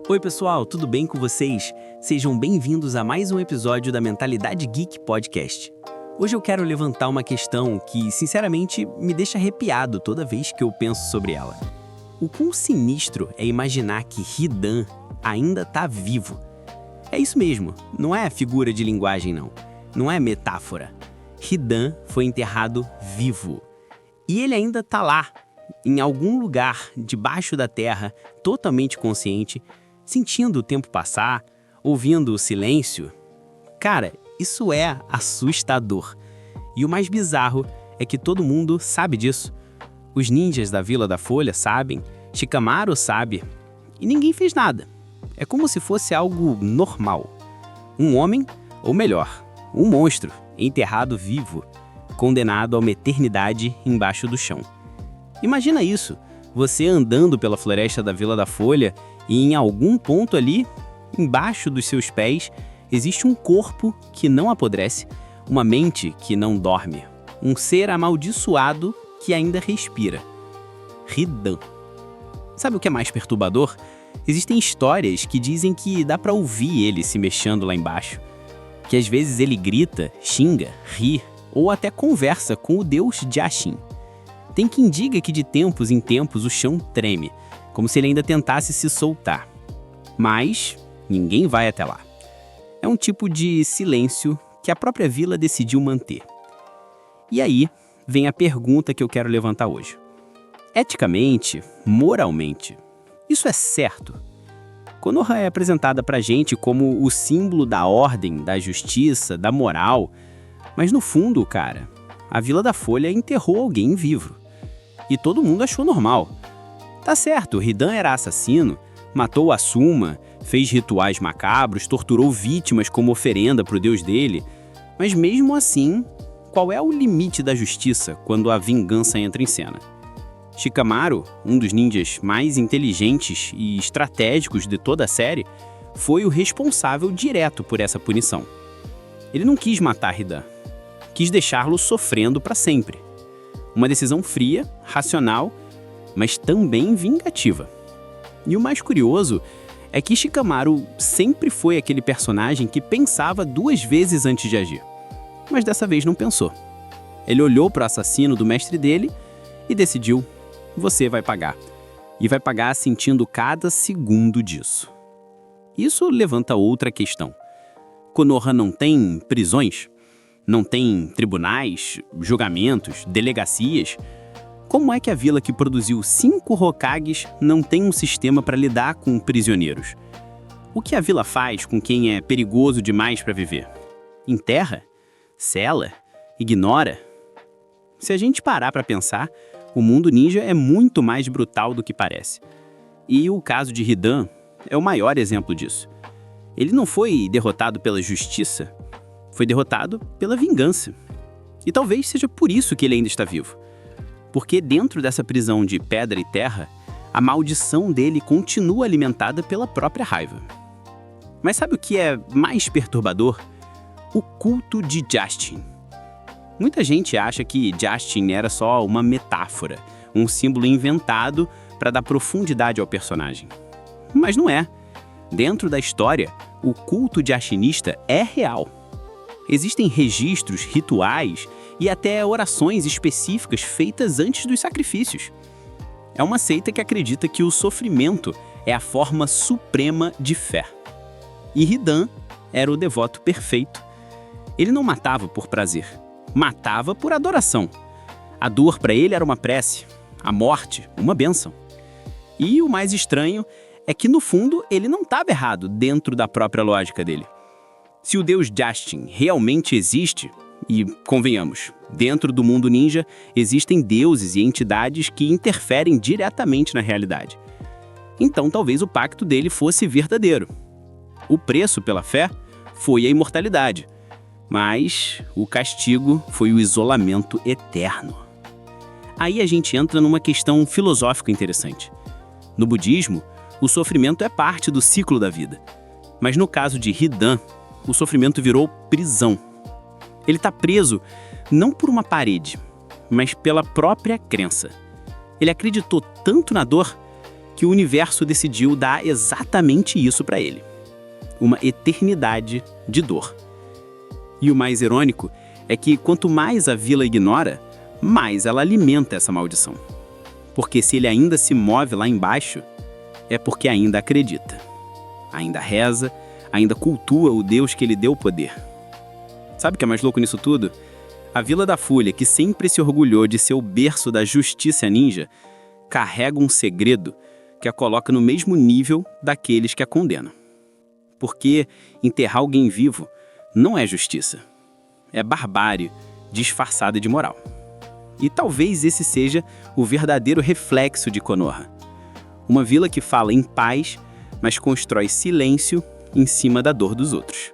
Oi pessoal, tudo bem com vocês? Sejam bem-vindos a mais um episódio da Mentalidade Geek Podcast. Hoje eu quero levantar uma questão que, sinceramente, me deixa arrepiado toda vez que eu penso sobre ela. O quão sinistro é imaginar que Hidan ainda está vivo. É isso mesmo, não é figura de linguagem não, não é metáfora. Hidan foi enterrado vivo. E ele ainda está lá, em algum lugar debaixo da terra, totalmente consciente, sentindo o tempo passar, ouvindo o silêncio. Cara, isso é assustador. E o mais bizarro é que todo mundo sabe disso. Os ninjas da Vila da Folha sabem, Shikamaru sabe, e ninguém fez nada. É como se fosse algo normal. Um homem, ou melhor, um monstro, enterrado vivo, condenado a uma eternidade embaixo do chão. Imagina isso, você andando pela floresta da Vila da Folha e em algum ponto ali, embaixo dos seus pés, existe um corpo que não apodrece, uma mente que não dorme, um ser amaldiçoado que ainda respira. Hidan. Sabe o que é mais perturbador? Existem histórias que dizem que dá pra ouvir ele se mexendo lá embaixo, que às vezes ele grita, xinga, ri ou até conversa com o deus Jashin. Tem quem diga que de tempos em tempos o chão treme, como se ele ainda tentasse se soltar. Mas ninguém vai até lá. É um tipo de silêncio que a própria vila decidiu manter. E aí vem a pergunta que eu quero levantar hoje. Eticamente, moralmente, isso é certo? Konoha é apresentada pra gente como o símbolo da ordem, da justiça, da moral. Mas no fundo, cara, a Vila da Folha enterrou alguém vivo. E todo mundo achou normal. Tá certo, Hidan era assassino, matou Asuma, fez rituais macabros, torturou vítimas como oferenda pro deus dele. Mas mesmo assim, qual é o limite da justiça quando a vingança entra em cena? Shikamaru, um dos ninjas mais inteligentes e estratégicos de toda a série, foi o responsável direto por essa punição. Ele não quis matar Hidan, quis deixá-lo sofrendo para sempre. Uma decisão fria, racional, mas também vingativa. E o mais curioso é que Shikamaru sempre foi aquele personagem que pensava duas vezes antes de agir. Mas dessa vez não pensou. Ele olhou para o assassino do mestre dele e decidiu: você vai pagar. E vai pagar sentindo cada segundo disso. Isso levanta outra questão. Konoha não tem prisões? Não tem tribunais, julgamentos, delegacias? Como é que a vila que produziu 5 Hokages não tem um sistema para lidar com prisioneiros? O que a vila faz com quem é perigoso demais para viver? Enterra? Sela? Ignora? Se a gente parar para pensar, o mundo ninja é muito mais brutal do que parece. E o caso de Hidan é o maior exemplo disso. Ele não foi derrotado pela justiça, foi derrotado pela vingança. E talvez seja por isso que ele ainda está vivo. Porque dentro dessa prisão de pedra e terra, a maldição dele continua alimentada pela própria raiva. Mas sabe o que é mais perturbador? O culto de Jashin. Muita gente acha que Jashin era só uma metáfora, um símbolo inventado para dar profundidade ao personagem. Mas não é. Dentro da história, o culto jashinista é real. Existem registros, rituais e até orações específicas feitas antes dos sacrifícios. É uma seita que acredita que o sofrimento é a forma suprema de fé. E Hidan era o devoto perfeito. Ele não matava por prazer, matava por adoração. A dor para ele era uma prece, a morte, uma bênção. E o mais estranho é que, no fundo, ele não estava errado dentro da própria lógica dele. Se o deus Jashin realmente existe, e convenhamos, dentro do mundo ninja existem deuses e entidades que interferem diretamente na realidade. Então talvez o pacto dele fosse verdadeiro. O preço pela fé foi a imortalidade, mas o castigo foi o isolamento eterno. Aí a gente entra numa questão filosófica interessante. No budismo, o sofrimento é parte do ciclo da vida. Mas no caso de Hidan, o sofrimento virou prisão. Ele está preso não por uma parede, mas pela própria crença. Ele acreditou tanto na dor que o universo decidiu dar exatamente isso para ele. Uma eternidade de dor. E o mais irônico é que quanto mais a vila ignora, mais ela alimenta essa maldição. Porque se ele ainda se move lá embaixo, é porque ainda acredita. Ainda reza, ainda cultua o Deus que lhe deu o poder. Sabe o que é mais louco nisso tudo? A Vila da Folha, que sempre se orgulhou de ser o berço da justiça ninja, carrega um segredo que a coloca no mesmo nível daqueles que a condenam. Porque enterrar alguém vivo não é justiça. É barbárie disfarçada de moral. E talvez esse seja o verdadeiro reflexo de Konoha. Uma vila que fala em paz, mas constrói silêncio em cima da dor dos outros.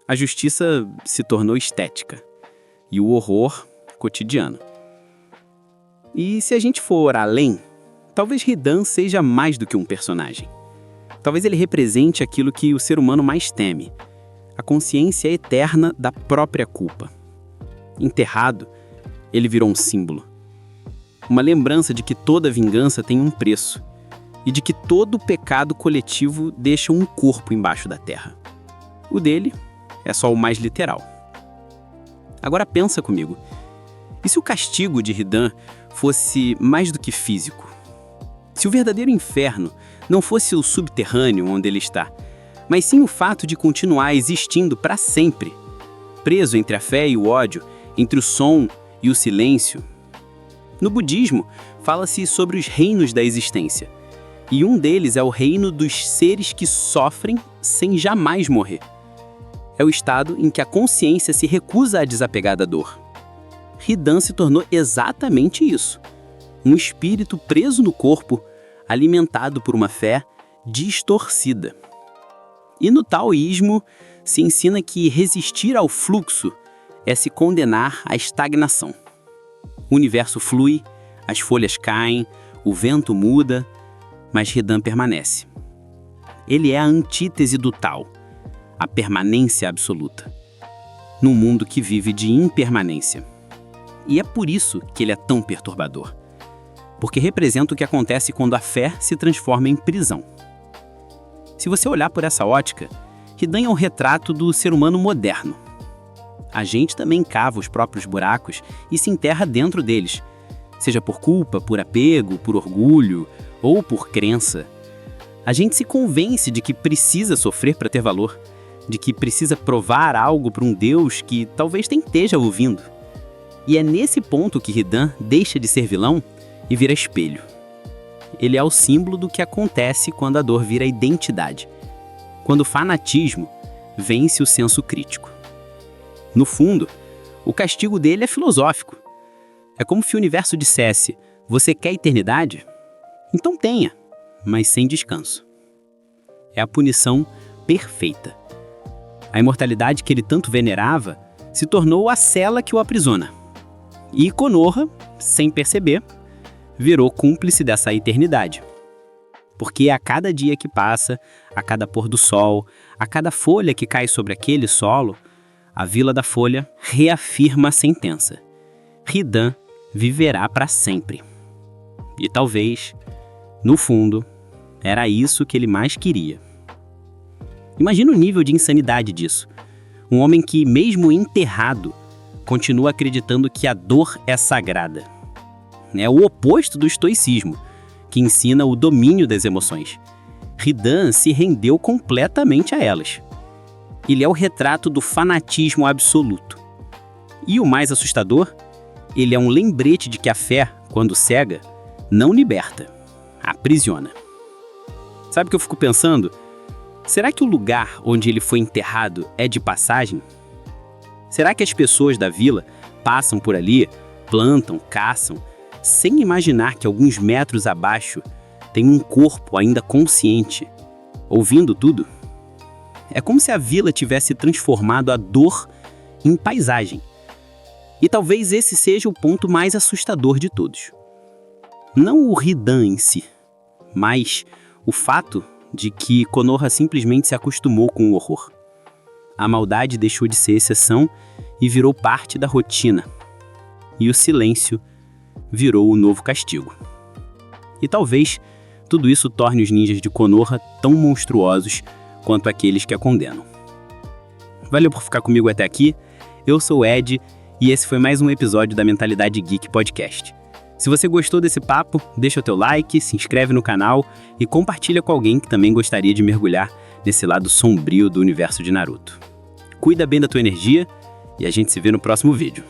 A justiça se tornou estética e o horror cotidiano. E se a gente for além, talvez Hidan seja mais do que um personagem. Talvez ele represente aquilo que o ser humano mais teme, a consciência eterna da própria culpa. Enterrado, ele virou um símbolo. Uma lembrança de que toda vingança tem um preço e de que todo pecado coletivo deixa um corpo embaixo da terra. O dele é só o mais literal. Agora pensa comigo, e se o castigo de Hidan fosse mais do que físico? Se o verdadeiro inferno não fosse o subterrâneo onde ele está, mas sim o fato de continuar existindo para sempre, preso entre a fé e o ódio, entre o som e o silêncio. No budismo, fala-se sobre os reinos da existência, e um deles é o reino dos seres que sofrem sem jamais morrer. É o estado em que a consciência se recusa a desapegar da dor. Hidan se tornou exatamente isso. Um espírito preso no corpo, alimentado por uma fé distorcida. E no taoísmo, se ensina que resistir ao fluxo é se condenar à estagnação. O universo flui, as folhas caem, o vento muda, mas Hidan permanece. Ele é a antítese do Tao, a permanência absoluta, num mundo que vive de impermanência. E é por isso que ele é tão perturbador, porque representa o que acontece quando a fé se transforma em prisão. Se você olhar por essa ótica, Hidan é um retrato do ser humano moderno. A gente também cava os próprios buracos e se enterra dentro deles, seja por culpa, por apego, por orgulho ou por crença. A gente se convence de que precisa sofrer para ter valor, de que precisa provar algo para um Deus que talvez nem esteja ouvindo. E é nesse ponto que Hidan deixa de ser vilão e vira espelho. Ele é o símbolo do que acontece quando a dor vira identidade, quando o fanatismo vence o senso crítico. No fundo, o castigo dele é filosófico. É como se o universo dissesse: você quer eternidade? Então tenha, mas sem descanso. É a punição perfeita. A imortalidade que ele tanto venerava se tornou a cela que o aprisiona. E Konoha, sem perceber, virou cúmplice dessa eternidade. Porque a cada dia que passa, a cada pôr do sol, a cada folha que cai sobre aquele solo, a Vila da Folha reafirma a sentença. Hidan viverá para sempre. E talvez, no fundo, era isso que ele mais queria. Imagina o nível de insanidade disso. Um homem que, mesmo enterrado, continua acreditando que a dor é sagrada. É o oposto do estoicismo, que ensina o domínio das emoções. Hidan se rendeu completamente a elas. Ele é o retrato do fanatismo absoluto. E o mais assustador, ele é um lembrete de que a fé, quando cega, não liberta, aprisiona. Sabe o que eu fico pensando? Será que o lugar onde ele foi enterrado é de passagem? Será que as pessoas da vila passam por ali, plantam, caçam, sem imaginar que alguns metros abaixo tem um corpo ainda consciente, ouvindo tudo? É como se a vila tivesse transformado a dor em paisagem. E talvez esse seja o ponto mais assustador de todos. Não o Hidan em si, mas o fato de que Konoha simplesmente se acostumou com o horror. A maldade deixou de ser exceção e virou parte da rotina. E o silêncio virou o novo castigo. E talvez tudo isso torne os ninjas de Konoha tão monstruosos quanto aqueles que a condenam. Valeu por ficar comigo até aqui, eu sou o Ed e esse foi mais um episódio da Mentalidade Geek Podcast. Se você gostou desse papo, deixa o teu like, se inscreve no canal e compartilha com alguém que também gostaria de mergulhar nesse lado sombrio do universo de Naruto. Cuida bem da tua energia e a gente se vê no próximo vídeo.